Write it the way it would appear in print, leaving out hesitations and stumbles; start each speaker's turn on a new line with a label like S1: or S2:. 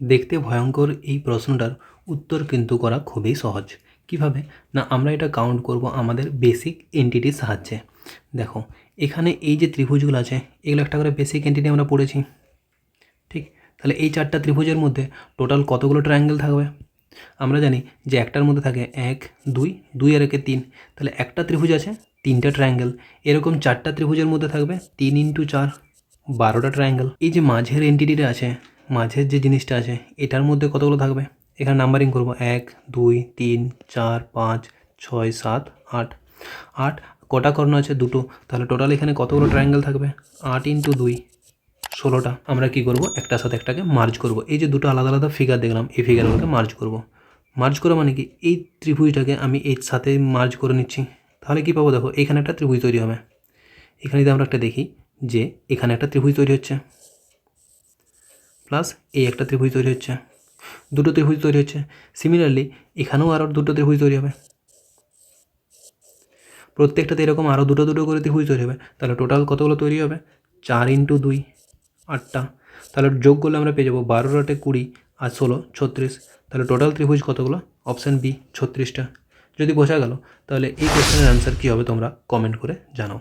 S1: দেখতে ভয়ঙ্কর এই প্রশ্নটার উত্তর কিন্তু করা খুবই সহজ। কিভাবে? না, আমরা এটা কাউন্ট করব আমাদের বেসিক এন্টিটির সাহায্যে। দেখো, এখানে এই যে ত্রিভুজগুলো আছে, এগুলো একটা করে বেসিক এন্টিটি আমরা পড়েছি, ঠিক? তাহলে এই 4টা ত্রিভুজের মধ্যে টোটাল কতগুলো ট্রায়াঙ্গেল থাকবে? আমরা জানি যে একটার মধ্যে থাকে 1, 2, 2 আর 1 3, তাহলে একটা ত্রিভুজ আছে 3টা ট্রায়াঙ্গেল। এরকম 4টা ত্রিভুজের মধ্যে থাকবে 3 × 4, 12টা ট্রায়াঙ্গেল। এই যে মাঝের এন্টিটিটা আছে, মাঝের যে জিনিসটা আছে, এটার মধ্যে কতগুলো থাকবে? এখানে নাম্বারিং করব 1, 2, 3, 4, 5, 6, 7, 8। 8 কটা কর্ণ আছে? দুটো, তাহলে টোটাল এখানে কতগুলো ট্রায়াঙ্গেল থাকবে? 8 × 2, 16টা। আমরা কি করব? একটার সাথে একটাকে মার্জ করব। এই যে দুটো আলাদা আলাদা ফিগার দেখলাম, এই ফিগারগুলোকে মার্জ করব। মার্জ করা মানে কি? এই ত্রিভুজটাকে আমি এর সাথে মার্জ করে নিচ্ছি। তাহলে কি পাবো? দেখো, এখানে একটা ত্রিভুজ তৈরি হবে। এখানে যদি আমরা একটা দেখি যে এখানে একটা ত্রিভুজ তৈরি হচ্ছে, প্লাস এই একটা ত্রিভুজ তৈরি হচ্ছে, দুটো ত্রিভুজ তৈরি হচ্ছে। সিমিলারলি এখানেও আরও দুটো ত্রিভুজ তৈরি হবে, প্রত্যেকটাতে এরকম আরও দুটো দুটো করে ত্রিভুজ তৈরি হবে। তাহলে টোটাল কতগুলো তৈরি হবে? 4 × 2, 8টা। তাহলে যোগ করলে আমরা পেয়ে যাবো 12 × 8 20 আর 16 36। তাহলে টোটাল ত্রিভুজ কতগুলো? অপশান বি 36টা। যদি বোঝা গেল, তাহলে এই কোশ্চেনের অ্যান্সার কী হবে তোমরা কমেন্ট করে জানাও।